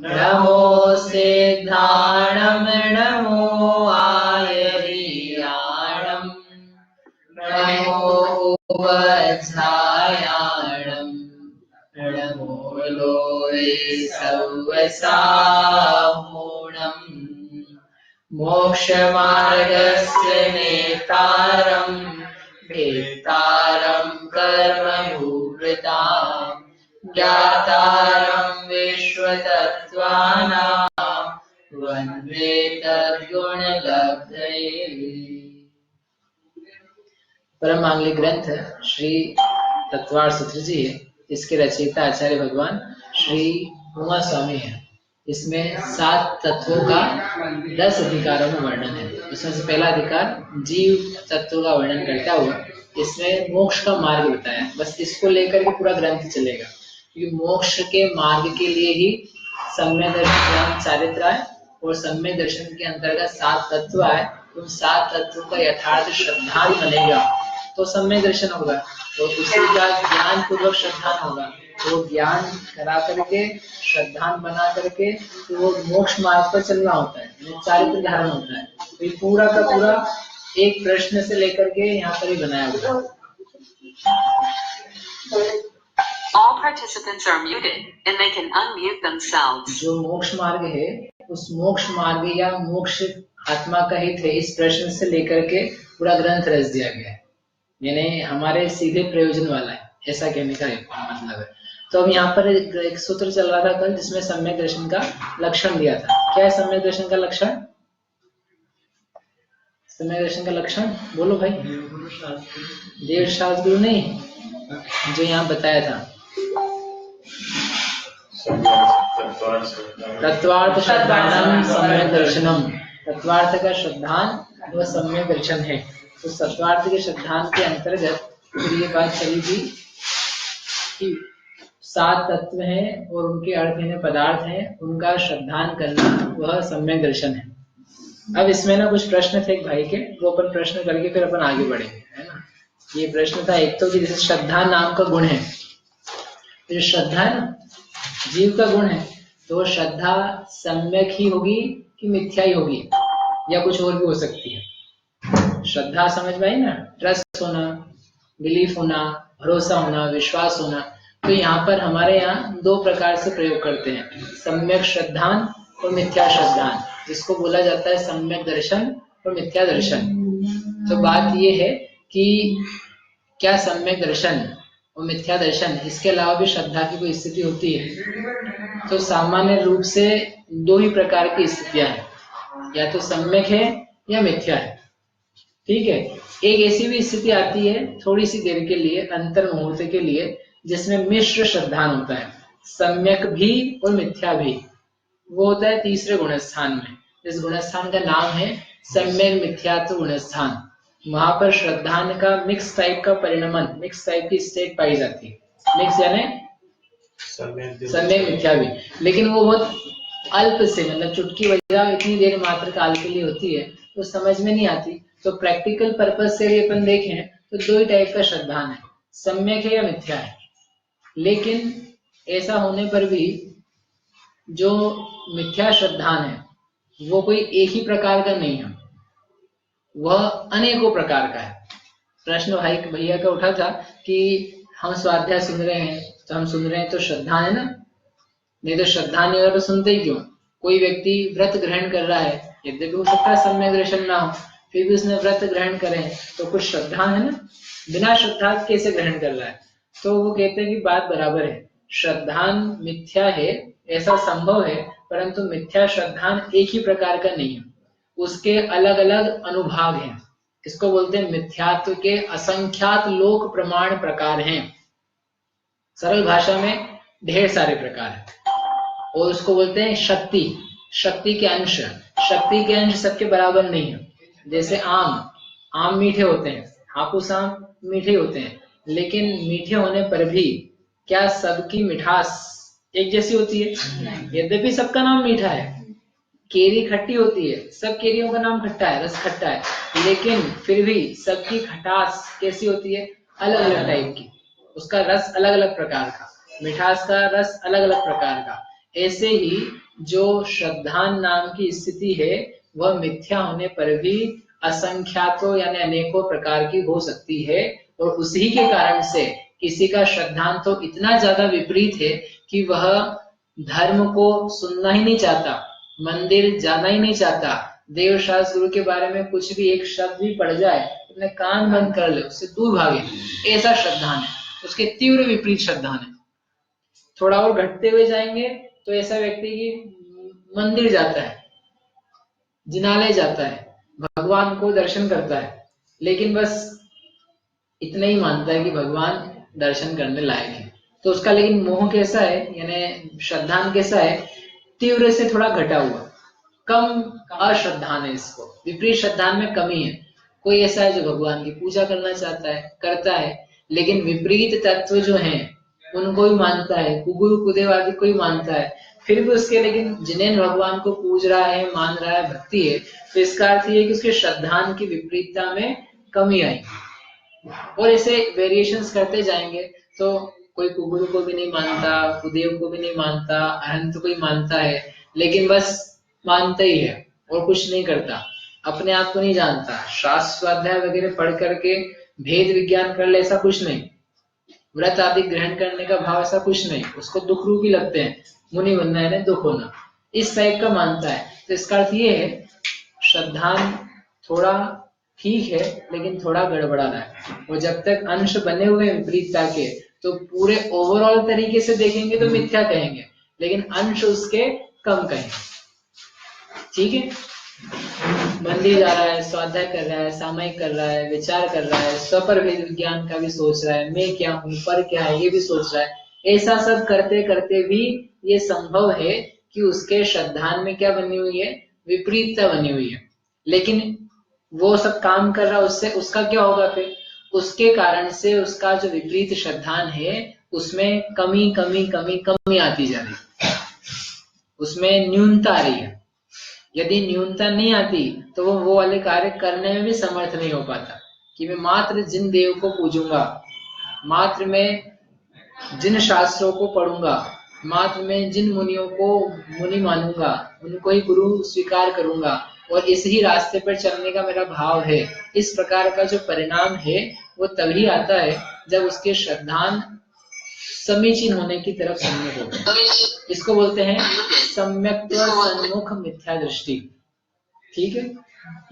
नमो सिद्धाणं नमो आयर्याणं नमो वज्रायाणं नमो लोये सव्वसामूणं मोक्षमार्गस्य नेतारं भेतारं कर्मभूभृतां ज्ञातारं विश्वतत्त्वानां वन्दे तद्गुणलब्धये। परम मांगलिक ग्रंथ श्री तत्वार सूत्र जी है। इसके रचयिता आचार्य भगवान श्री उमा स्वामी है। इसमें 7 तत्वों का 10 अधिकारों में वर्णन है। उसमें से पहला अधिकार जीव तत्व का वर्णन करता हुआ इसमें मोक्ष का मार्ग बताया। बस इसको लेकर के पूरा ग्रंथ चलेगा, क्योंकि मोक्ष के मार्ग के लिए ही सम्यक दर्शन चारित्र है और सम्यक दर्शन के अंतर्गत 7 तत्व है। उन 7 तत्वों का यथार्थ श्रद्धान बनेगा तो सम्यक दर्शन होगा, तो उसी का ज्ञान पूर्वक श्रद्धान होगा। वो ज्ञान करा करके श्रद्धान बना करके तो वो मोक्ष मार्ग पर चलना होता है, चारित्र धारण होता है। तो ये पूरा का पूरा एक प्रश्न से लेकर के यहाँ पर ही बनाया हुआ है। All participants are muted and they can unmute themselves. जो मोक्ष मार्ग है उस मोक्ष मार्ग या मोक्ष आत्मा का हित है, इस प्रश्न से लेकर के पूरा ग्रंथ रच दिया गया है। यानी हमारे सीधे प्रयोजन वाला है, ऐसा कहने का मतलब है। तो अब यहाँ पर एक सूत्र चल रहा था कल, जिसमें सम्यक दर्शन का लक्षण दिया था। क्या है सम्यक दर्शन का लक्षण? सम्यक दर्शन का लक्षण बोलो भाई। देव शास्त्र गुरु नहीं, जो यहाँ बताया था तत्वार्थ श्रद्धानम सम्यक दर्शनम। तत्वार्थ का श्रद्धान वह सम्यक दर्शन है। तो तत्वार्थ के श्रद्धान के अंतर्गत फिर ये बात चली थी कि 7 तत्व हैं और उनके अर्थ यानी पदार्थ हैं, उनका श्रद्धान करना वह सम्यक दर्शन है। अब इसमें ना कुछ प्रश्न थे एक भाई के, वो अपन प्रश्न करके फिर अपन आगे बढ़ेंगे, है ना। ये प्रश्न था एक तो कि जैसे श्रद्धा नाम का गुण है, तो श्रद्धा है ना जीव का गुण है, तो श्रद्धा सम्यक ही होगी कि मिथ्या ही होगी या कुछ और भी हो सकती है। श्रद्धा समझ में आई ना, ट्रस्ट होना, बिलीफ होना, भरोसा होना, विश्वास होना। तो यहाँ पर हमारे यहाँ 2 प्रकार से प्रयोग करते हैं, सम्यक श्रद्धान और मिथ्या श्रद्धान, जिसको बोला जाता है सम्यक दर्शन और मिथ्या दर्शन। तो बात ये है कि क्या सम्यक दर्शन और मिथ्या दर्शन इसके अलावा भी श्रद्धा की कोई स्थिति होती है? तो सामान्य रूप से 2 ही प्रकार की स्थितियां हैं, या तो सम्यक है या मिथ्या है। ठीक है, एक ऐसी भी स्थिति आती है थोड़ी सी देर के लिए, अंतर मुहूर्त के लिए, जिसमें मिश्र श्रद्धान होता है, सम्यक भी और मिथ्या भी। वो होता है तीसरे गुणस्थान में। इस गुणस्थान का नाम है सम्यक मिथ्यात्व गुणस्थान। वहां पर श्रद्धान का मिक्स टाइप का परिणमन, मिक्स टाइप की स्टेट पाई जाती है। मिक्स यानी सम्यक मिथ्या भी, लेकिन वो बहुत अल्प से, मतलब चुटकी बजा इतनी देर मात्र काल के लिए होती है, तो समझ में नहीं आती। तो प्रैक्टिकल पर्पज से अपन देखें तो 2 ही टाइप का श्रद्धान है, सम्यक है या मिथ्या है। लेकिन ऐसा होने पर भी जो मिथ्या श्रद्धान है वो कोई एक ही प्रकार का नहीं है, वह अनेकों प्रकार का है। प्रश्न भाई भैया का उठा था कि हम स्वाध्याय सुन रहे हैं, तो हम सुन रहे हैं तो श्रद्धा है ना, नहीं तो श्रद्धा नहीं होगा तो सुनते ही क्यों। कोई व्यक्ति व्रत ग्रहण कर रहा है, यद्यपि हो सकता है सम्यक दर्शन ना हो, फिर भी उसने व्रत ग्रहण करे तो कुछ श्रद्धा है ना, बिना श्रद्धा कैसे ग्रहण कर रहा है। तो वो कहते हैं कि बात बराबर है, श्रद्धान मिथ्या है ऐसा संभव है, परंतु मिथ्या श्रद्धान एक ही प्रकार का नहीं है, उसके अलग अलग अनुभाग हैं। इसको बोलते हैं मिथ्यात्व के असंख्यात लोक प्रमाण प्रकार हैं। सरल भाषा में ढेर सारे प्रकार हैं, और उसको बोलते हैं शक्ति, शक्ति के अंश। शक्ति के अंश सबके बराबर नहीं है। जैसे आम मीठे होते हैं, हापुस आम मीठे होते हैं, लेकिन मीठे होने पर भी क्या सबकी मिठास एक जैसी होती है? यद्यपि सबका नाम मीठा है। केरी खट्टी होती है, सब केरियों का नाम खट्टा है, रस खट्टा है, लेकिन फिर भी सबकी खटास कैसी होती है? अलग अलग टाइप की। उसका रस अलग अलग प्रकार का, मिठास का रस अलग अलग प्रकार का। ऐसे ही जो श्रद्धान नाम की स्थिति है वह मिथ्या होने पर भी असंख्यातों यानी अनेकों प्रकार की हो सकती है, और उसी के कारण से किसी का श्रद्धान तो इतना ज्यादा विपरीत है कि वह धर्म को सुनना ही नहीं चाहता, मंदिर जाना ही नहीं चाहता, देव शास्त्र गुरु के बारे में कुछ भी एक शब्द भी पड़ जाए अपने कान बंद कर ले, उससे दूर भागे, ऐसा श्रद्धान है, उसके तीव्र विपरीत श्रद्धान है। थोड़ा और घटते हुए जाएंगे तो ऐसा व्यक्ति की मंदिर जाता है, जिनालय जाता है, भगवान को दर्शन करता है, लेकिन बस इतना ही मानता है कि भगवान दर्शन करने लायक है। तो उसका लेकिन मोह कैसा है, यानी श्रद्धान कैसा है, तीव्र से थोड़ा घटा हुआ, कम अश्रद्धान है, इसको विपरीत श्रद्धान में कमी है। कोई ऐसा है जो भगवान की पूजा करना चाहता है, करता है, लेकिन विपरीत तत्व जो हैं उनको ही मानता है, कुगुरु कुदेव आदि को ही मानता है, फिर भी उसके लेकिन जिन्हें भगवान को पूज रहा है, मान रहा है, भक्ति है, तो इसका अर्थ ये कि उसके श्रद्धान की विपरीतता में कमी आई। और ऐसे वेरिएशंस करते जाएंगे तो कोई कुगुरु को भी नहीं मानता, कुदेव को भी नहीं मानता, अहंत को ही मानता है, लेकिन बस मानता ही है और कुछ नहीं करता, अपने आप को नहीं जानता, शास्त्र स्वाध्याय वगैरह पढ़ करके भेद विज्ञान कर ले ऐसा कुछ नहीं, व्रत आदि ग्रहण करने का भाव ऐसा कुछ नहीं, उसको दुख रूपी लगते हैं, मुनि बनना है दुख होना, इस टाइप का मानता है। तो इसका अर्थ ये है श्रद्धान थोड़ा ठीक है लेकिन थोड़ा गड़बड़ा रहा है, और जब तक अंश बने हुए विपरीतता के तो पूरे ओवरऑल तरीके से देखेंगे तो मिथ्या कहेंगे, लेकिन अंश उसके कम कहेंगे। ठीक है, मंदिर जा रहा है, स्वाध्याय कर रहा है, सामयिक कर रहा है, विचार कर रहा है, स्वपर वेद विज्ञान का भी सोच रहा है, मैं क्या हूँ, पर क्या है, ये भी सोच रहा है, ऐसा सब करते करते भी ये संभव है कि उसके श्रद्धान में क्या बनी हुई है, विपरीतता बनी हुई है। लेकिन वो सब काम कर रहा है, उससे उसका क्या होगा, फिर उसके कारण से उसका जो विपरीत श्रद्धान है उसमें कमी कमी कमी कमी आती जा रही है, उसमें न्यूनता आ रही है। यदि न्यूनता नहीं आती तो वो वाले कार्य करने में भी समर्थ नहीं हो पाता, कि मैं मात्र जिन देव को पूजूंगा, मात्र मैं जिन शास्त्रों को पढ़ूंगा, मात्र मैं जिन मुनियों को मुनि मानूंगा, उनको ही गुरु स्वीकार करूंगा, और इस ही रास्ते पर चलने का मेरा भाव है, इस प्रकार का जो परिणाम है वो तभी आता है जब उसके श्रद्धान समीचीन होने की तरफ सम्यक होते हैं। इसको बोलते हैं सम्यक्त्व सन्मुख मिथ्या दृष्टि। ठीक है,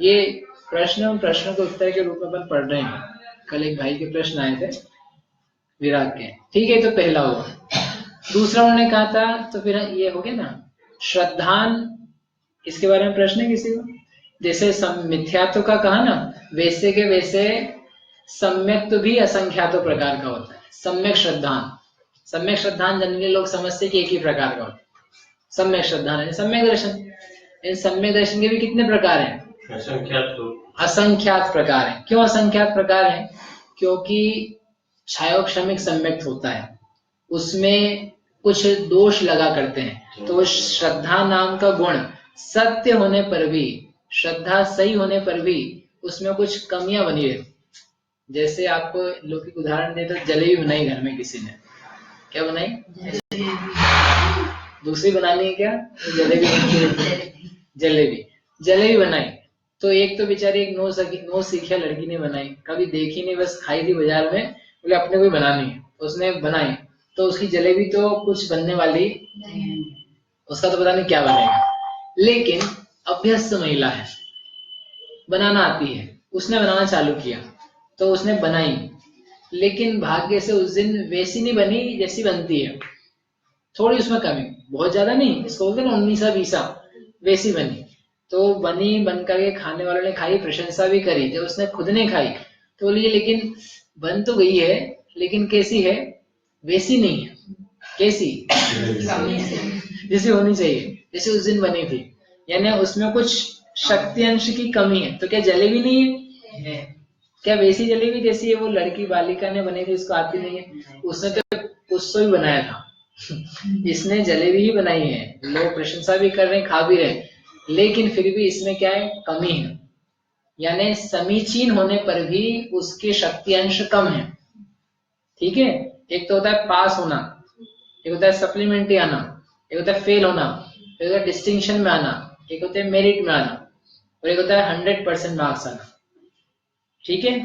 ये प्रश्न के उत्तर के रूप में अपन पढ़ रहे हैं। कल एक भाई के प्रश्न आए थे विराग के, ठीक है, तो पहला हुआ। दूसरा उन्होंने कहा था, तो फिर ये हो गया ना श्रद्धान, इसके बारे में प्रश्न है किसी को? जैसे मिथ्यात्व का कहा ना, वैसे के वैसे सम्यक भी असंख्यातों प्रकार का होता है। सम्यक श्रद्धान जनरली लोग समझते कि एक ही प्रकार का होता है, सम्यक श्रद्धान है सम्यक दर्शन। इन सम्यक दर्शन के भी कितने प्रकार हैं? असंख्यात प्रकार हैं। क्यों असंख्यात प्रकार हैं? क्योंकि छायोक्षमिक सम्यक होता है, उसमें कुछ दोष लगा करते हैं, तो श्रद्धा नाम का गुण सत्य होने पर भी, श्रद्धा सही होने पर भी उसमें कुछ कमियां बनी रहती। जैसे आपको लौकिक उदाहरण दे तो जलेबी बनाई घर में किसी ने, क्या बनाई? दूसरी बनानी है क्या? जलेबी बनाई, तो एक तो बेचारी एक नो सीखिया लड़की ने बनाई, कभी देखी नहीं, बस खाई थी बाजार में, बोले अपने को बनानी है, उसने बनाई, तो उसकी जलेबी तो कुछ बनने वाली, उसका तो पता नहीं क्या बनेगा। लेकिन अभ्यस्त महिला है, बनाना आती है, उसने बनाना चालू किया, तो उसने बनाई, लेकिन भाग्य से उस दिन वैसी नहीं बनी जैसी बनती है, थोड़ी उसमें कमी, बहुत ज्यादा नहीं, इसको बोलते ना 19-20 वैसी बनी। तो बनी, बन करके खाने वालों ने खाई, प्रशंसा भी करी। जब उसने खुद ने खाई तो बोली लेकिन बन तो गई है, लेकिन कैसी है? वैसी नहीं है। कैसी? जैसी होनी चाहिए, जैसे उस दिन बनी थी, यानी उसमें कुछ शक्ति अंश की कमी है। तो क्या जलेबी नहीं है? क्या वैसी जलेबी जैसी है वो लड़की बालिका ने बनी थी, उसको आती नहीं है? उसने तो उसको ही बनाया था, इसने जलेबी ही बनाई है, लोग प्रशंसा भी कर रहे हैं, खा भी रहे हैं, लेकिन फिर भी इसमें क्या है? कमी है, यानी समीचीन होने पर भी उसके शक्ति अंश कम है। ठीक है, एक तो होता है पास होना, एक होता है सप्लीमेंट्री आना, एक होता है फेल होना, एक होता है डिस्टिंक्शन में आना, एक होता है मेरिट में आना, और एक होता है 100% मार्क्स आना। ठीक है,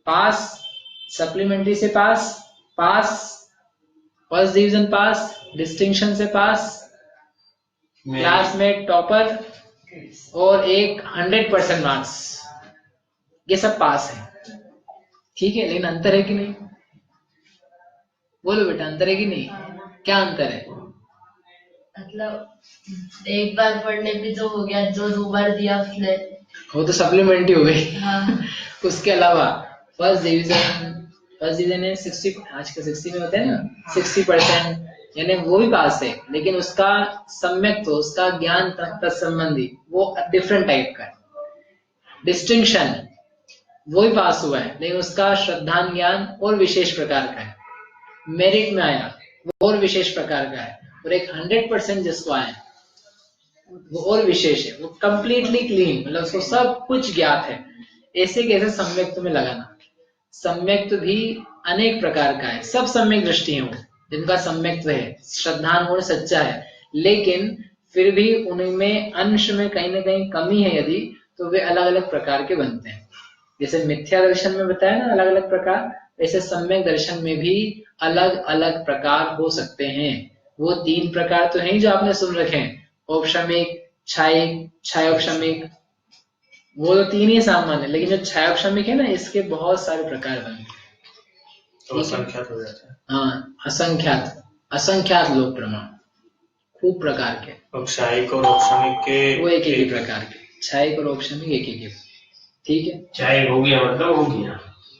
पास, सप्लीमेंट्री से पास, पास, फर्स्ट डिवीजन पास, डिस्टिंक्शन से पास, क्लास में टॉपर, और एक 100% मार्क्स, ये सब पास है। ठीक है, लेकिन अंतर है कि नहीं? बोलो बेटा, अंतर है कि नहीं? क्या अंतर है? मतलब एक बार पढ़ने पे तो हो गया, जो 2 बार दिया उसने वो तो सप्लीमेंट्री हो गई। हाँ। उसके अलावा फर्स्ट डिवीजन है 60, आज का 60 में होता है ना 60%, यानी वो भी पास है, लेकिन उसका सम्यक तो उसका ज्ञान तत्संबंधी वो डिफरेंट टाइप का है। डिस्टिंक्शन वो भी पास हुआ है, लेकिन उसका श्रद्धान ज्ञान और विशेष प्रकार का है। मेरिट में आया वो और विशेष प्रकार का है, और एक 100% जिसको आया वो और विशेष है, वो कंप्लीटली क्लीन, मतलब उसको सब कुछ ज्ञात है। ऐसे कैसे सम्यक्त में लगाना? सम्यक्त भी अनेक प्रकार का है, सब सम्यक दृष्टि है वो, जिनका सम्यक्त है, श्रद्धान गुण सच्चा है, लेकिन फिर भी उनमें अंश में कहीं ना कहीं कमी है यदि, तो वे अलग अलग प्रकार के बनते हैं। जैसे मिथ्या दर्शन में बताया ना अलग अलग प्रकार, वैसे सम्यक दर्शन में भी अलग अलग प्रकार हो सकते हैं। वो 3 प्रकार तो हैं जो आपने सुन रखे हैं, औपशमिक, छायिक, छायोपशमिक, वो तो 3 ही सामान्य, लेकिन जो छायोपशमिक है ना, इसके बहुत सारे प्रकार बनते हैं। तो असंख्यात हो जाता है। हाँ, असंख्यात, असंख्यात लोक प्रमाण, खूब प्रकार के। और क्षायिक और औपशमिक के वो एक ही प्रकार के, छायिक और औपशमिक एक ही। ठीक है, क्षायिक हो गया मतलब हो गया,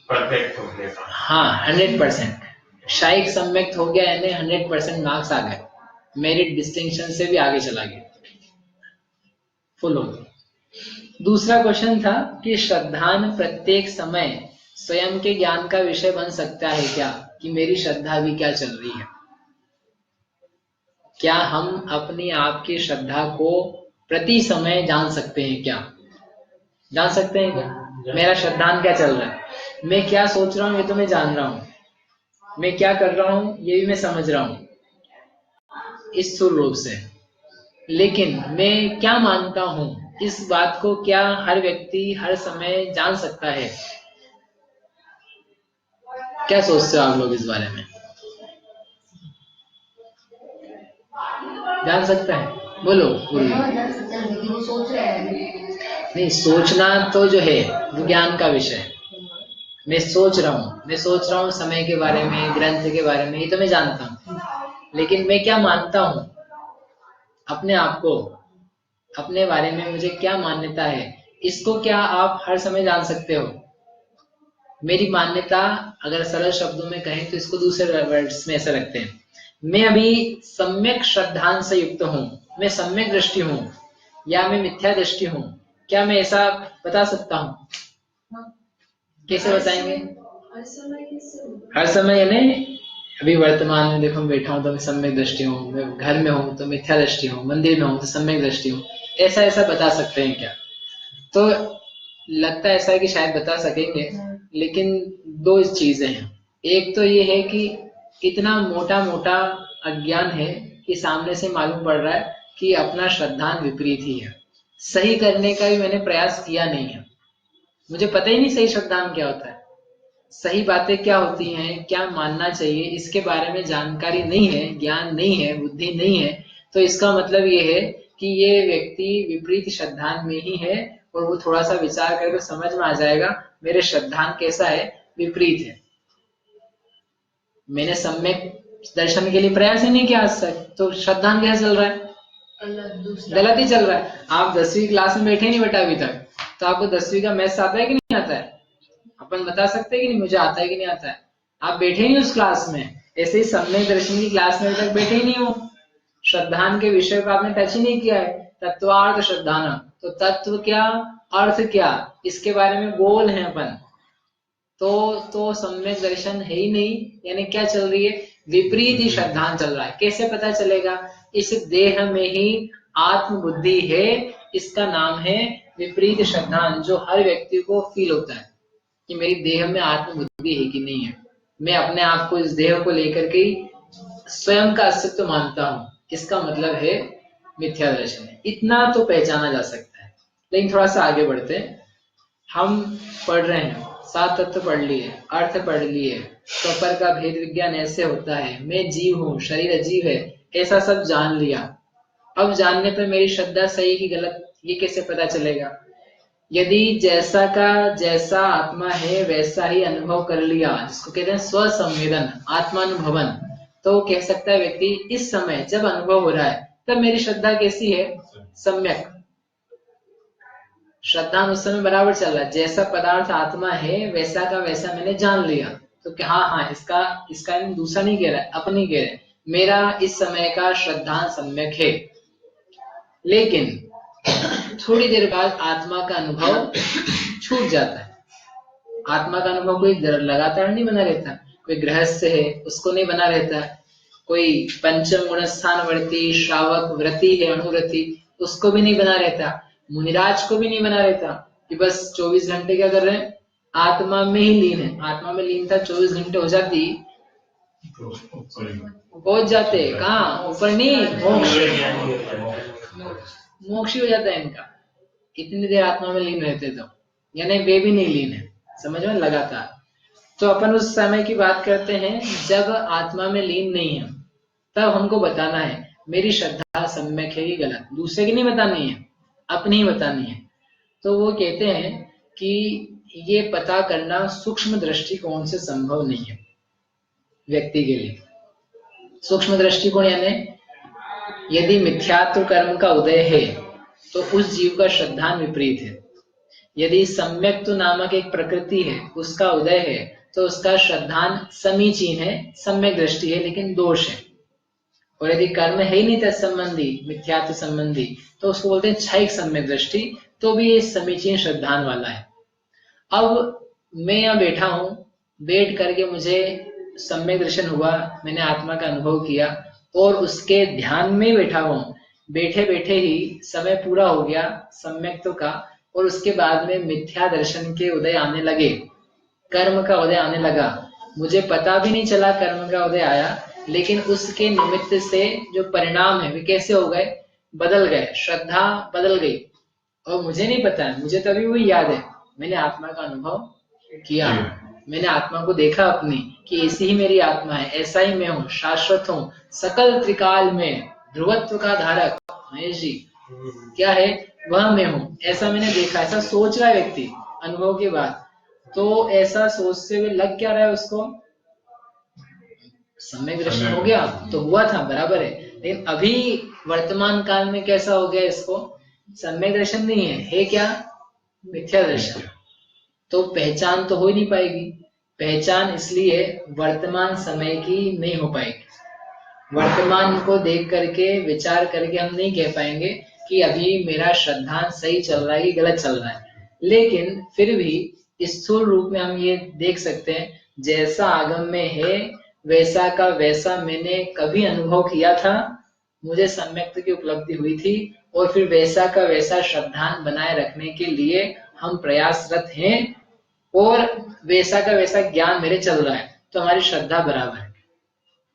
परफेक्ट हो गया। हाँ 100%। क्षायिक सम्यक्त हो गया यानी 100% मार्क्स आ गए, मेरिट डिस्टिंक्शन से भी आगे चला गया, फुल हो गया। दूसरा क्वेश्चन था कि श्रद्धान प्रत्येक समय स्वयं के ज्ञान का विषय बन सकता है क्या, कि मेरी श्रद्धा भी क्या चल रही है? क्या हम अपनी आप की श्रद्धा को प्रति समय जान सकते हैं क्या? जान सकते हैं क्या मेरा श्रद्धान क्या चल रहा है? मैं क्या सोच रहा हूँ ये तो मैं जान रहा हूँ, मैं क्या कर रहा हूँ ये भी मैं समझ रहा हूँ इस स्थूल रूप से, लेकिन मैं क्या मानता हूँ इस बात को क्या हर व्यक्ति हर समय जान सकता है? क्या सोचते हो आप लोग इस बारे में? जान सकता है? बोलो लेकिन सोच रहे हैं। नहीं, सोचना तो जो है वो ज्ञान का विषय है। मैं सोच रहा हूँ समय के बारे में, ग्रंथ के बारे में, ये तो मैं जानता हूँ, लेकिन मैं क्या मानता हूँ अपने आप को, अपने बारे में मुझे क्या मान्यता है, इसको क्या आप हर समय जान सकते हो? मेरी मान्यता अगर सरल शब्दों में कहें तो इसको दूसरे वर्ड्स में ऐसा रखते हैं, मैं अभी सम्यक श्रद्धान से युक्त हूँ, मैं सम्यक दृष्टि हूँ या मैं मिथ्या दृष्टि हूँ, क्या मैं ऐसा बता सकता हूँ? कैसे बताएंगे? हर समय यानी अभी वर्तमान में देखो मैं बैठा हूँ तो मैं सम्यक दृष्टि हूँ, मैं घर में हूँ तो मिथ्या दृष्टि हूँ, मंदिर में हूँ तो सम्यक दृष्टि हूँ, ऐसा बता सकते हैं क्या? तो लगता है ऐसा है कि शायद बता सकेंगे, लेकिन 2 चीजें हैं। एक तो ये है कि इतना मोटा मोटा अज्ञान है कि सामने से मालूम पड़ रहा है कि अपना श्रद्धान विपरीत ही है, सही करने का भी मैंने प्रयास किया नहीं है, मुझे पता ही नहीं सही श्रद्धान क्या होता है, सही बातें क्या होती हैं, क्या मानना चाहिए, इसके बारे में जानकारी नहीं है, ज्ञान नहीं है, बुद्धि नहीं है, तो इसका मतलब ये है कि ये व्यक्ति विपरीत श्रद्धान में ही है, और वो थोड़ा सा विचार करके समझ में आ जाएगा मेरे श्रद्धान कैसा है, विपरीत है। मैंने सम्यक दर्शन के लिए प्रयास ही नहीं किया आज तक, तो श्रद्धान क्या चल रहा है? गलत ही चल रहा है। आप 10वीं क्लास में बैठे नहीं बेटा अभी तक, तो आपको 10वीं का मैथ्स आता है कि नहीं आता है? अपन बता सकते हैं कि नहीं मुझे आता है कि नहीं आता है? आप बैठे नहीं उस क्लास में, ऐसे ही सम्यक दर्शन की क्लास में अभी तक बैठे ही नहीं हो, श्रद्धान के विषय को आपने टच ही नहीं किया है। तत्वार्थ श्रद्धान, तो तत्व क्या, अर्थ क्या, इसके बारे में बोल हैं अपन, तो सम्यक दर्शन है ही नहीं, यानी क्या चल रही है, विपरीत ही श्रद्धान चल रहा है। कैसे पता चलेगा? इस देह में ही आत्म बुद्धि है, इसका नाम है विपरीत श्रद्धान, जो हर व्यक्ति को फील होता है कि मेरी देह में आत्म बुद्धि है कि नहीं है, मैं अपने आप को इस देह को लेकर के स्वयं का अस्तित्व मानता हूँ, इसका मतलब है मिथ्या दर्शन है। इतना तो पहचाना जा सकता है। लेकिन थोड़ा सा आगे बढ़ते हैं। हम पढ़ रहे हैं, 7 तत्व पढ़ लिए, अर्थ पढ़ लिए, स्वपर का भेद विज्ञान ऐसे होता है, मैं जीव हूँ, शरीर अजीव है, ऐसा सब जान लिया। अब जानने पर मेरी श्रद्धा सही कि गलत, ये कैसे पता चलेगा? यदि जैसा का जैसा आत्मा है वैसा ही अनुभव कर लिया, जिसको कहते हैं स्वसंवेदन, आत्मानुभवन, तो कह सकता है व्यक्ति इस समय जब अनुभव हो रहा है तब मेरी श्रद्धा कैसी है? सम्यक। श्रद्धा उस समय बराबर चल रहा है, जैसा पदार्थ आत्मा है वैसा का वैसा मैंने जान लिया। तो क्या हाँ इसका दूसरा नहीं कह रहा है, अपनी कह रहा है, मेरा इस समय का श्रद्धा सम्यक है। लेकिन थोड़ी देर बाद आत्मा का अनुभव छूट जाता है। आत्मा का अनुभव कोई लगातार नहीं बना रहता। कोई गृहस्थ है उसको नहीं बना रहता, कोई पंचम गुण स्थान वर्ती श्रावक व्रती है, अणुव्रती, उसको भी नहीं बना रहता, मुनिराज को भी नहीं बना रहता कि बस 24 घंटे क्या कर रहे हैं? आत्मा में ही लीन है। आत्मा में लीन था, 24 घंटे हो जाती पहुंच जाते कहाँ? ऊपर नहीं, मोक्ष ही हो जाता है इनका। इतनी देर आत्मा में लीन रहते तो, यानी वे भी नहीं लीन है, समझ में? लगातार। तो अपन उस समय की बात करते हैं जब आत्मा में लीन नहीं है, तब हमको बताना है मेरी श्रद्धा सम्यक है कि गलत। दूसरे की नहीं बतानी है, अपनी ही बतानी है। तो वो कहते हैं कि ये पता करना सूक्ष्म दृष्टिकोण से संभव नहीं है व्यक्ति के लिए। सूक्ष्म दृष्टिकोण यानी यदि मिथ्यात्व कर्म का उदय है तो उस जीव का श्रद्धान विपरीत है। यदि सम्यक्त्व नामक एक प्रकृति है उसका उदय है तो उसका श्रद्धान समीचीन है, सम्यक दृष्टि है, लेकिन दोष है। और यदि कर्म है ही नहीं तत्संबंधी, मिथ्यात्व संबंधी, तो उसको बोलते हैं क्षयिक सम्यक दृष्टि, तो भी ये समीचीन श्रद्धान वाला है। अब मैं यहाँ बैठा हूं, बैठ करके मुझे सम्यक दर्शन हुआ, मैंने आत्मा का अनुभव किया और उसके ध्यान में बैठा हुआ, बैठे बैठे ही समय पूरा हो गया सम्यक्त्व का, और उसके बाद में मिथ्या दर्शन के उदय आने लगे, कर्म का उदय आने लगा। मुझे पता भी नहीं चला कर्म का उदय आया, लेकिन उसके निमित्त से जो परिणाम है वे कैसे हो गए? बदल गए, श्रद्धा बदल गई। और मुझे नहीं पता है, मुझे तभी वही याद है, मैंने आत्मा का अनुभव किया, मैंने आत्मा को देखा अपनी कि ऐसी ही मेरी आत्मा है, ऐसा ही मैं हूँ, शाश्वत हूँ, सकल त्रिकाल में ध्रुवत्व का धारक महेश जी क्या है? वह मैं हूँ, ऐसा मैंने देखा। ऐसा सोच रहा है व्यक्ति अनुभव के बाद, तो ऐसा सोचते हुए लग क्या रहा है उसको? सम्यक दर्शन हो गया, तो हुआ था, बराबर है। लेकिन अभी वर्तमान काल में कैसा हो गया इसको? सम्यक दर्शन नहीं है, है क्या? मिथ्या दर्शन। तो पहचान तो हो ही नहीं पाएगी। पहचान इसलिए वर्तमान समय की नहीं हो पाएगी। वर्तमान को देख करके, विचार करके हम नहीं कह पाएंगे कि अभी मेरा श्रद्धांत सही चल रहा है कि गलत चल रहा है। लेकिन फिर भी स्थूल रूप में हम ये देख सकते हैं, जैसा आगम में है वैसा का वैसा मैंने कभी अनुभव किया था, मुझे सम्यक्त्व की उपलब्धि हुई थी, और फिर वैसा का वैसा श्रद्धांत बनाए रखने के लिए हम प्रयासरत हैं, और वैसा का वैसा ज्ञान मेरे चल रहा है, तो हमारी श्रद्धा बराबर है।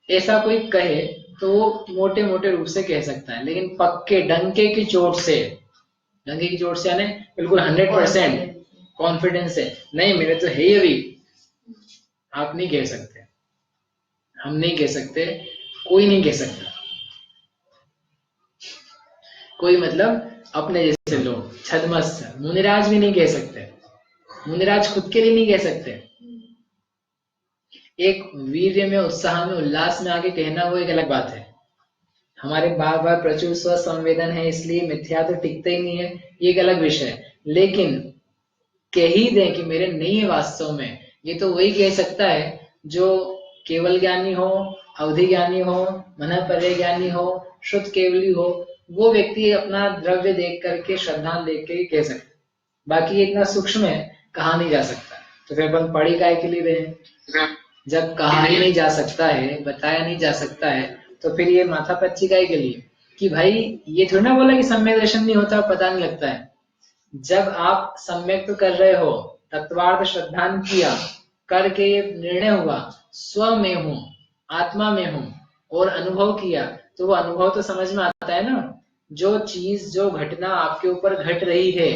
ऐसा कोई कहे तो वो मोटे मोटे रूप से कह सकता है, लेकिन पक्के डंके की चोट से, डंके की चोट से यानी बिल्कुल 100% कॉन्फिडेंस है, नहीं मेरे तो है ही अभी, आप नहीं कह सकते, हम नहीं कह सकते, कोई नहीं कह सकता। कोई मतलब अपने जैसे लोग, छद्मस्त, मुनिराज भी नहीं कह सकते, मुनिराज खुद के लिए नहीं कह सकते। एक वीर्य में, उत्साह में, उल्लास में आके कहना वो एक अलग बात है। हमारे बार बार प्रचुर स्व संवेदन है इसलिए मिथ्या तो टिकता ही नहीं है, ये एक अलग विषय है। लेकिन कह ही दें कि मेरे नहीं है वास्तव में, ये तो वही कह सकता है जो केवल ज्ञानी हो, अवधि ज्ञानी हो, मन पर्य ज्ञानी हो, शुद्ध केवली हो, वो व्यक्ति अपना द्रव्य देख करके, श्रद्धा देख के कह सकता। बाकी इतना सूक्ष्म है, कहा नहीं जा सकता। तो फिर अपन पढ़ी काय के लिए रहे? जब कहा ही नहीं जा सकता है, बताया नहीं जा सकता है, तो फिर ये माथा पच्ची काय के लिए कि भाई ये थोड़ी ना बोला कि सम्यक दर्शन नहीं होता, पता नहीं लगता है। जब आप सम्यक तो कर रहे हो, तत्वार्थ श्रद्धान किया करके ये निर्णय हुआ स्व में हूं, आत्मा में हूं, और अनुभव किया, तो वो अनुभव तो समझ में आता है ना। जो चीज जो घटना आपके ऊपर घट रही है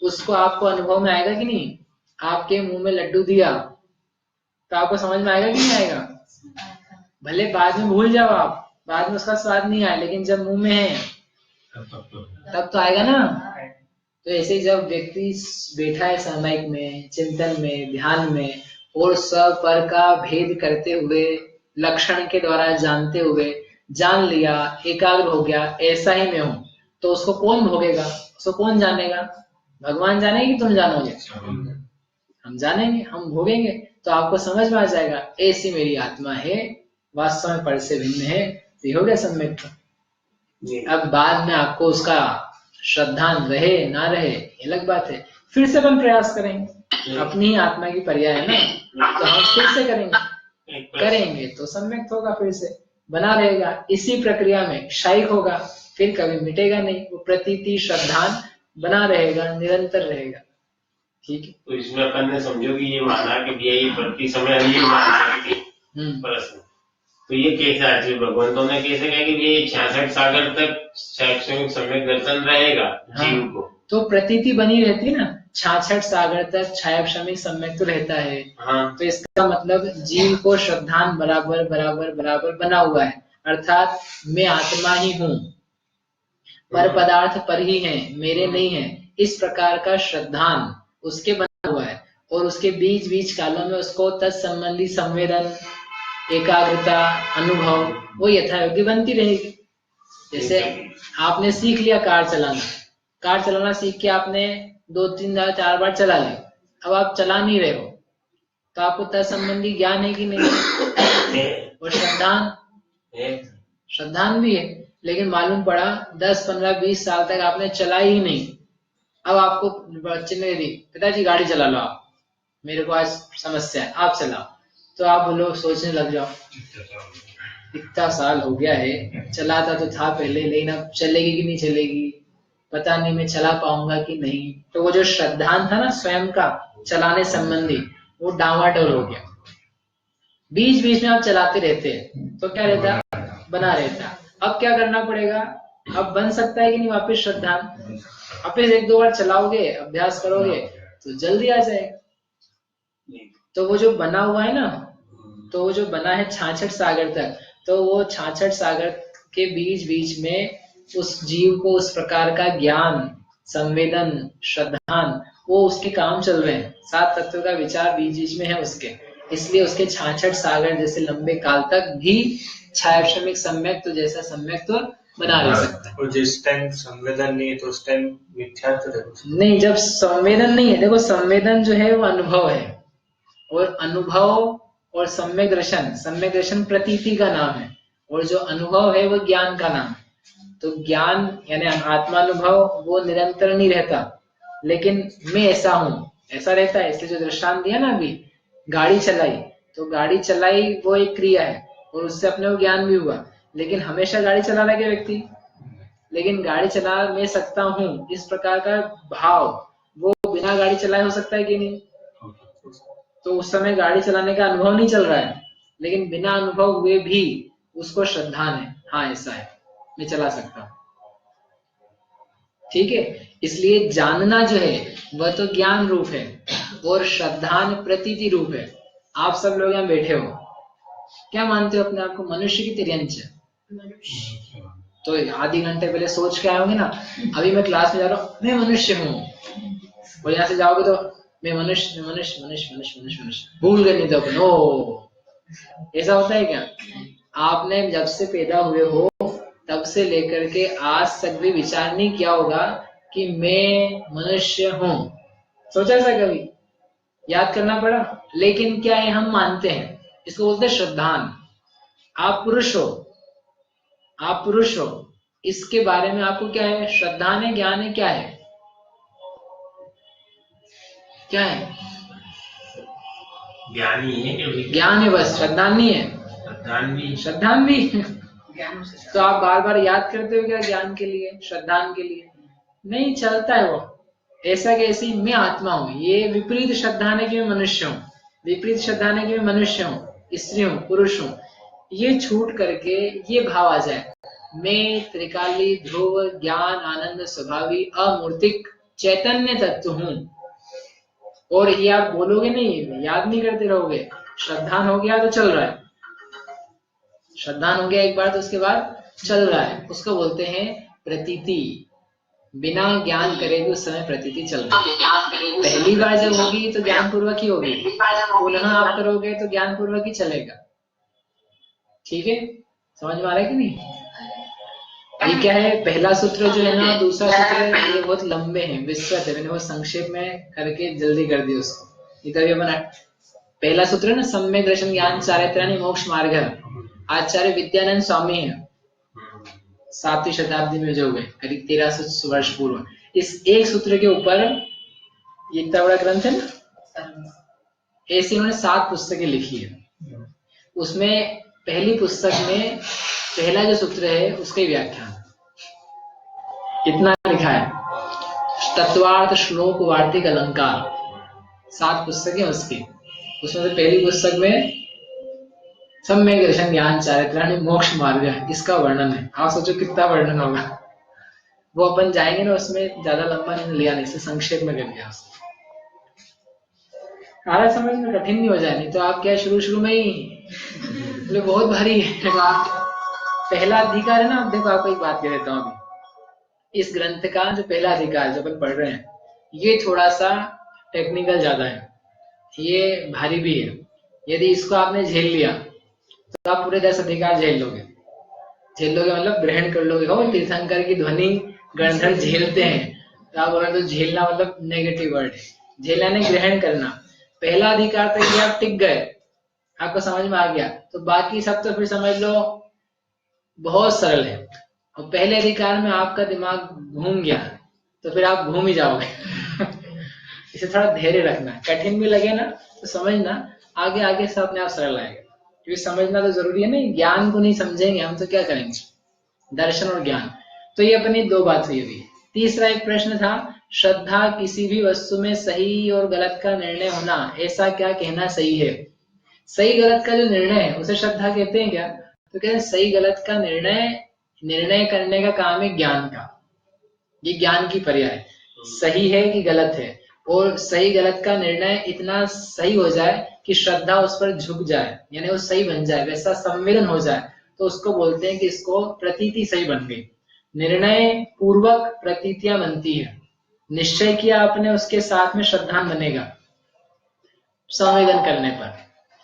उसको आपको अनुभव में आएगा कि नहीं। आपके मुंह में लड्डू दिया तो आपको समझ में आएगा कि नहीं आएगा। भले बाद में भूल जाओ आप, बाद में उसका स्वाद नहीं आया, लेकिन जब मुंह में है तब तो आएगा ना। तो ऐसे ही जब व्यक्ति बैठा है सामायिक में, चिंतन में, ध्यान में, और सब पर का भेद करते हुए, लक्षण के द्वारा जानते हुए जान लिया, एकाग्र हो गया, ऐसा ही मैं हूं, तो उसको कौन भोगेगा, उसको कौन जानेगा। भगवान जानेगी, तुम जानोगे, हम जानेंगे, हम भोगेंगे। तो आपको समझ में आ जाएगा ऐसी मेरी आत्मा है, वास्तव में पर से भिन्न है। तो ये हो गया सम्यक। अब बाद में आपको उसका श्रद्धान रहे ना रहे ये अलग बात है। फिर से अपन प्रयास करेंगे, अपनी ही आत्मा की पर्याय है ना, तो हम फिर से करेंगे तो सम्यक होगा, फिर से बना रहेगा। इसी प्रक्रिया में क्षयिक होगा, फिर कभी मिटेगा नहीं, वो प्रतीति श्रद्धान बना रहेगा, निरंतर रहेगा। ठीक है। तो इसमें अपन ने समझो कि ये माना कि ये प्रति समय नहीं मान सकती प्रश्न, तो ये कैसे आज भगवंतों ने कैसे कहा कि ये 66 सागर तक शैक्षणिक सम्यक दर्शन रहेगा जीव को। तो प्रतीति बनी रहती है ना, 66 सागर तक छायाक्षमिक सम्यक तो रहता है। तो इसका मतलब जीव को श्रद्धान बराबर बराबर बराबर बना हुआ है, अर्थात मैं आत्मा ही हूँ, पर पदार्थ पर ही है, मेरे नहीं है, इस प्रकार का श्रद्धान उसके बना हुआ है। और उसके बीच बीच कालों में उसको तत्संबंधी संवेदन, एकाग्रता, अनुभव वो यथायोग्य बनती रहेगी। जैसे आपने सीख लिया कार चलाना सीख के आपने 2-3-4 बार चला लिया, अब आप चला नहीं रहे हो, तो आपको तत्संबंधी ज्ञान है कि नहीं। और श्रद्धान भी है, लेकिन मालूम पड़ा 10-15-20 साल तक आपने चलाई ही नहीं। अब आपको बच्चे ने दी, पिताजी गाड़ी चला लो आप, मेरे को आज समस्या है, आप चलाओ। तो आप बोलो, सोचने लग जाओ इतना साल हो गया है, चलाता तो था पहले, लेकिन अब चलेगी कि नहीं चलेगी, पता नहीं मैं चला पाऊंगा कि नहीं। तो वो जो श्रद्धान था ना स्वयं का चलाने संबंधी, वो डावाडोल हो गया। बीच बीच में आप चलाते रहते हैं तो क्या रहता, बना रहता। अब क्या करना पड़ेगा, अब बन सकता है कि नहीं वापस श्रद्धान। वापस 1-2 बार चलाओगे, अभ्यास करोगे तो जल्दी आ जाएगा। तो वो जो बना हुआ है ना, तो वो जो बना है 66 सागर तक, तो वो 66 सागर के बीच बीच में उस जीव को उस प्रकार का ज्ञान, संवेदन, श्रद्धान, वो उसके काम चल रहे हैं। 7 तत्वों का विचार बीच बीच में है उसके, इसलिए उसके 66 सागर जैसे लंबे काल तक भी छायाक्षमिक सम्यक तो जैसा सम्यक तो बना रह सकता है। और जिस टाइम संवेदन नहीं है तो उस टाइम मिथ्यात्व नहीं, जब संवेदन नहीं है, देखो संवेदन जो है वो अनुभव है, और अनुभव और सम्यक दर्शन प्रतीति का नाम है, और जो अनुभव है वो ज्ञान का नाम है। तो ज्ञान यानी आत्मानुभव वो निरंतर नहीं रहता, लेकिन मैं ऐसा हूँ ऐसा रहता है। इसलिए जो दृष्टांत दिया ना अभी, गाड़ी चलाई, तो गाड़ी चलाई वो एक क्रिया है, और उससे अपने को ज्ञान भी हुआ, लेकिन हमेशा गाड़ी चला रहा है व्यक्ति, लेकिन गाड़ी चला मैं सकता हूँ इस प्रकार का भाव वो बिना गाड़ी चलाए हो सकता है कि नहीं। तो उस समय गाड़ी चलाने का अनुभव नहीं चल रहा है, लेकिन बिना अनुभव हुए भी उसको श्रद्धान है, हाँ ऐसा है, मैं चला सकता हूँ। ठीक है, इसलिए जानना जो है वह तो ज्ञान रूप है, और श्रद्धान प्रतीति रूप है। आप सब लोग यहाँ बैठे हो, क्या मानते हो अपने आप को, मनुष्य की तिर्यंच? तो आधे घंटे पहले सोच के आओगे ना, अभी मैं क्लास में जा रहा हूँ, मैं मनुष्य हूँ, और यहाँ से जाओगे तो मैं मनुष्य मनुष्य मनुष्य मनुष्य मनुष्य मनुष्य भूल गए नहीं तो अपन। ओ, ऐसा होता है क्या? आपने जब से पैदा हुए हो तब से लेकर के आज तक भी विचार नहीं किया होगा कि मैं मनुष्य हूँ? सोचा ऐसा कभी? याद करना पड़ा। लेकिन क्या है, हम मानते हैं, इसको बोलते हैं श्रद्धान। आप पुरुष हो, आप पुरुष हो, इसके बारे में आपको क्या है, श्रद्धान है, ज्ञान है, क्या है, क्या है? ज्ञान ही है, ज्ञान है बस, श्रद्धान नहीं है। श्रद्धान भी तो आप बार बार याद करते हो क्या ज्ञान के लिए, श्रद्धान के लिए? नहीं चलता है वो। ऐसा कैसी, मैं आत्मा हूँ, ये विपरीत श्रद्धान है कि मैं मनुष्य हूँ, विपरीत श्रद्धान है कि मैं मनुष्य हूँ, स्त्री हूँ, पुरुष हूँ, ये छूट करके ये भाव आ जाए, मैं त्रिकाली ध्रुव ज्ञान आनंद स्वभावी अमूर्तिक चैतन्य तत्व हूँ। और ये आप बोलोगे नहीं, याद नहीं करते रहोगे, श्रद्धान हो गया तो चल रहा है, श्रद्धान हो गया एक बार तो उसके बाद चल रहा है, उसको बोलते हैं प्रतीति। बिना ज्ञान करे भी उस समय प्रतीति चल रही है। पहली बार जब होगी तो ज्ञान पूर्वक ही होगी, पुनः आप करोगे तो ज्ञान पूर्वक ही चलेगा। ठीक है, समझ में आ रहा है कि नहीं? ये क्या है, पहला सूत्र जो है ना, दूसरा सूत्र है, ये बहुत लंबे हैं, विस्तृत है, मैंने वो संक्षेप में करके जल्दी कर दी उसको। ये तभी अपन पहला सूत्र है ना, सम्यक दर्शन ज्ञान चारित्राणि मोक्ष मार्ग, आचार्य विद्यानंद स्वामी है, 7वीं शताब्दी में जो हुए, करीब 1300 वर्ष पूर्व। इस एक सूत्र के ऊपर ये इतना बड़ा ग्रंथ है ना, ऐसे उन्होंने 7 पुस्तकें लिखी है। उसमें पहली पुस्तक में पहला जो सूत्र है उसका व्याख्यान इतना लिखा है, तत्वार्थ श्लोक वार्तिक अलंकार, 7 पुस्तकें उसकी। उसमें से पहली पुस्तक में सम्यक दर्शन ज्ञान चारित्राणि मोक्ष मार्ग है, इसका वर्णन है। आप सोचो कितना वर्णन होगा। वो अपन जाएंगे ना, उसमें ज्यादा लंबा नहीं लिया, नहीं से संक्षेप में कर दिया उसको। सारा समझ में कठिन नहीं हो जाए, नहीं तो आप क्या शुरू में ही बोले बहुत भारी है। पहला अधिकार है ना, अब देखो आपको एक बात कह देता हूँ, अभी इस ग्रंथ का जो पहला अधिकार जो अपन पढ़ रहे हैं, ये थोड़ा सा टेक्निकल ज्यादा है, ये भारी भी है। यदि इसको आपने झेल लिया तो आप पूरे 10 अधिकार झेल लोगे मतलब ग्रहण कर लोगे। हो तीर्थंकर की ध्वनि गणधर झेलते हैं, तो आप बोला तो झेलना मतलब नेगेटिव वर्ड है, झेलना ने ग्रहण करना। पहला अधिकार तक तो आप टिक गए, आपको समझ में आ गया, तो बाकी सब तो फिर समझ लो बहुत सरल है। और पहले अधिकार में आपका दिमाग घूम गया तो फिर आप घूम ही जाओगे। इसे थोड़ा धैर्य रखना, कठिन भी लगे ना तो समझना, आगे आगे से अपने आप सरल आएगा। क्योंकि समझना तो जरूरी है ना, ज्ञान को नहीं समझेंगे हम तो क्या करेंगे, दर्शन और ज्ञान। तो ये अपनी 2 बात हुई अभी। तीसरा एक प्रश्न था, श्रद्धा किसी भी वस्तु में सही और गलत का निर्णय होना, ऐसा क्या कहना सही है? सही गलत का जो निर्णय है उसे श्रद्धा कहते हैं क्या? तो कहते हैं सही गलत का निर्णय करने का काम है ज्ञान का। ये ज्ञान की पर्याय, सही है कि गलत है, और सही गलत का निर्णय इतना सही हो जाए कि श्रद्धा उस पर झुक जाए, यानी वो सही बन जाए, वैसा संवेदन हो जाए, तो उसको बोलते हैं कि इसको प्रतीति सही बन गई। निर्णय पूर्वक प्रतीतियां बनती है, निश्चय किया आपने, उसके साथ में श्रद्धान बनेगा संवेदन करने पर।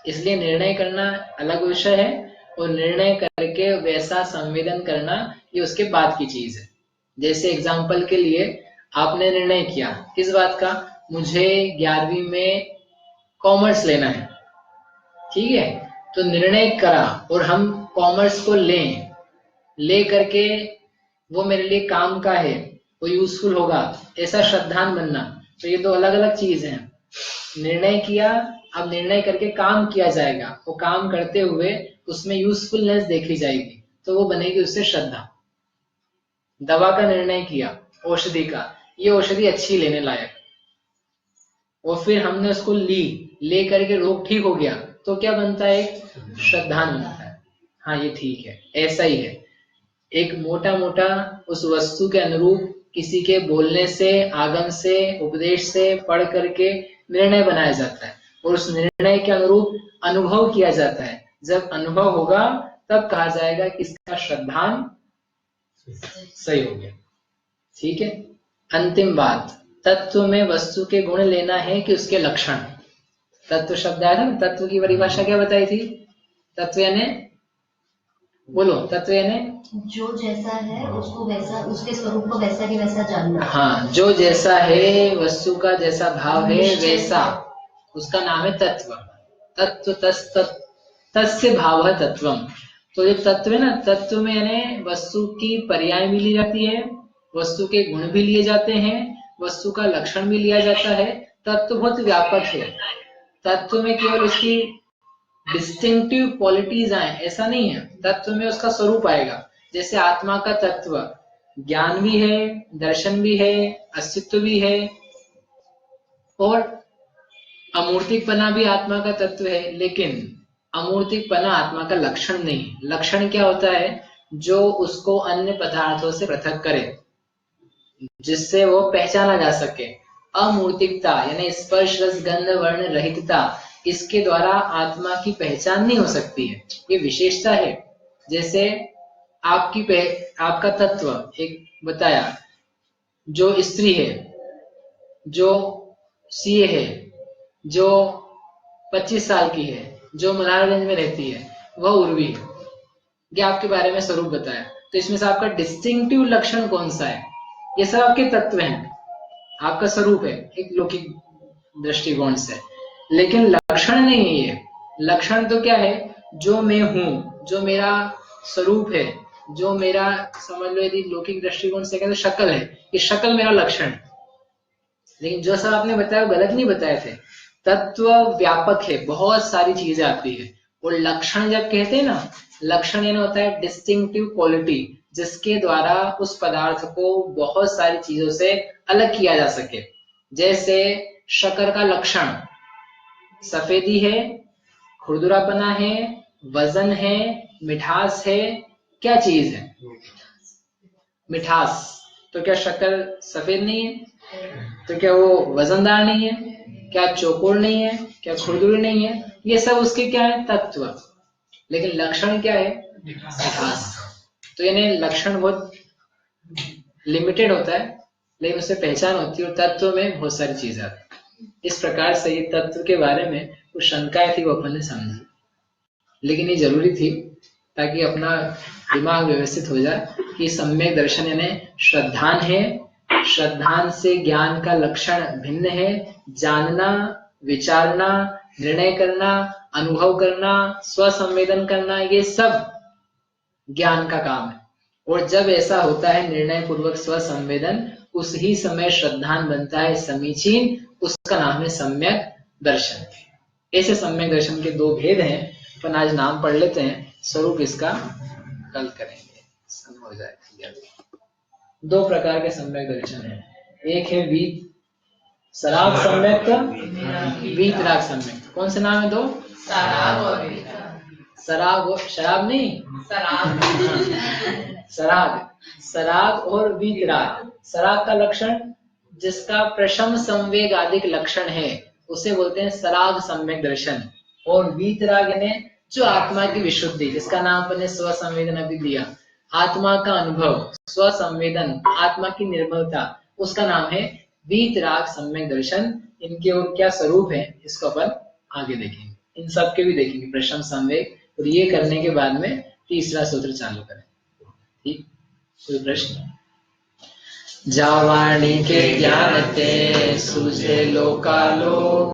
इसलिए निर्णय करना अलग विषय है, और निर्णय करके वैसा संवेदन करना ये उसके बाद की चीज है। जैसे एग्जाम्पल के लिए आपने निर्णय किया किस बात का, मुझे 11वीं में कॉमर्स लेना है, ठीक है, तो निर्णय करा और हम कॉमर्स को ले करके वो मेरे लिए काम का है, वो यूजफुल होगा, ऐसा श्रद्धान बनना। तो ये 2 अलग अलग चीज हैं। निर्णय किया, अब निर्णय करके काम किया जाएगा, वो काम करते हुए उसमें यूजफुलनेस देखी जाएगी, तो वो बनेगी उससे श्रद्धा। दवा का निर्णय किया, औषधि का, ये औषधि अच्छी लेने लायक, और फिर हमने उसको ले करके रोग ठीक हो गया, तो क्या बनता है, एक श्रद्धान बनता है। हाँ ये ठीक है, ऐसा ही है। एक मोटा मोटा उस वस्तु के अनुरूप किसी के बोलने से, आगम से, उपदेश से पढ़ करके निर्णय बनाया जाता है, और उस निर्णय के अनुरूप अनुभव किया जाता है। जब अनुभव होगा तब कहा जाएगा कि इसका श्रद्धान सही हो गया। ठीक है, अंतिम बात, तत्व में वस्तु के गुण लेना है कि उसके लक्षण। तत्व शब्द आया था ना, तत्व की परिभाषा क्या बताई थी? तत्व यानी, बोलो, तत्व यानी जो जैसा है उसको वैसा, उसके स्वरूप को वैसा की वैसा जानना। हाँ, जो जैसा है, वस्तु का जैसा भाव है वैसा, उसका नाम है तत्व। तत्व तस्य भाव तत्वम। तो ये तत्व है ना, तत्व में यानी वस्तु की पर्याय भी ली जाती है, वस्तु के गुण भी लिए जाते हैं, वस्तु का लक्षण भी लिया जाता है। तत्व बहुत व्यापक है, तत्व में केवल उसकी डिस्टिंक्टिव क्वालिटीज आए ऐसा नहीं है, तत्व में उसका स्वरूप आएगा। जैसे आत्मा का तत्व ज्ञान भी है, दर्शन भी है, अस्तित्व भी है, और अमूर्तिकपना भी आत्मा का तत्व है। लेकिन अमूर्तिकपना आत्मा का लक्षण नहीं। लक्षण क्या होता है? जो उसको अन्य पदार्थों से पृथक करे, जिससे वो पहचाना जा सके। अमूर्तिकता यानी स्पर्श रस गंध वर्ण रहितता, इसके द्वारा आत्मा की पहचान नहीं हो सकती है, ये विशेषता है। जैसे आपका तत्व एक बताया, जो स्त्री है, जो सीए है, जो 25 साल की है, जो मल्हारगंज में रहती है, वह उर्वी है, ये आपके बारे में स्वरूप बताया। तो इसमें से आपका डिस्टिंक्टिव लक्षण कौन सा है? ये सब आपके तत्व हैं, आपका स्वरूप है एक लौकिक दृष्टिकोण से, लेकिन लक्षण नहीं है ये। लक्षण तो क्या है? जो मैं हूं, जो मेरा स्वरूप है, जो मेरा, समझ लो यदि लौकिक दृष्टिकोण से कहते तो शक्ल है, ये शक्ल मेरा लक्षण। लेकिन जो सब आपने बताया वो गलत नहीं बताए थे। तत्व व्यापक है, बहुत सारी चीजें आती है। और लक्षण जब कहते हैं ना, लक्षण यानी होता है डिस्टिंक्टिव क्वालिटी, जिसके द्वारा उस पदार्थ को बहुत सारी चीजों से अलग किया जा सके। जैसे शक्कर का लक्षण सफेदी है, खुरदुरापना है, वजन है, मिठास है। क्या चीज है? मिठास। तो क्या शक्कर सफेद नहीं है? तो क्या वो वजनदार नहीं है? क्या चौकोर नहीं है? क्या खुरदुरी नहीं है? ये सब उसके क्या है? तत्व। लेकिन लक्षण क्या है? मिठास। तो यानी लक्षण बहुत लिमिटेड होता है, लेकिन उससे पहचान होती है, और तत्व में बहुत सारी चीजें आती है। इस प्रकार से ये तत्व के बारे में कुछ शंकाएं थी, वो अपन ने समझी, लेकिन ये जरूरी थी ताकि अपना दिमाग व्यवस्थित हो जाए कि सम्यक दर्शन यानी श्रद्धान है, श्रद्धान से ज्ञान का लक्षण भिन्न है। जानना, विचारना, निर्णय करना, अनुभव करना, स्वसंवेदन करना, ये सब ज्ञान का काम है। और जब ऐसा होता है निर्णय पूर्वक स्वसंवेदन, उस ही समय श्रद्धान बनता है समीचीन, उसका नाम है सम्यक दर्शन। ऐसे सम्यक दर्शन के दो भेद हैं, अपन आज नाम पढ़ लेते हैं, स्वरूप इसका कल करेंगे, समय हो जाएगा। दो प्रकार के सम्यक दर्शन है, एक है वीत सराग सम्यक, वीतराग सम्यक। कौन से नाम है दो? सराग और सराग, शराब नहीं, सराग, सराग और वीतराग। सराग का लक्षण जिसका प्रशम संवेग आदि लक्षण है, उसे बोलते हैं सराग सम्यक दर्शन। और वीतराग ने जो आत्मा की विशुद्धि, जिसका नाम अपने स्वसंवेदन अभी दिया, आत्मा का अनुभव, स्वसंवेदन, आत्मा की निर्मलता, उसका नाम है वीतराग सम्यक दर्शन। इनके और क्या स्वरूप है, इसको अपन आगे देखेंगे, इन सब के भी देखेंगे, प्रशम संवेग। और ये करने के बाद में तीसरा सूत्र चालू करें। ठीक, कोई प्रश्न? जावाणी के ज्ञान ते सूझे लोकालोक,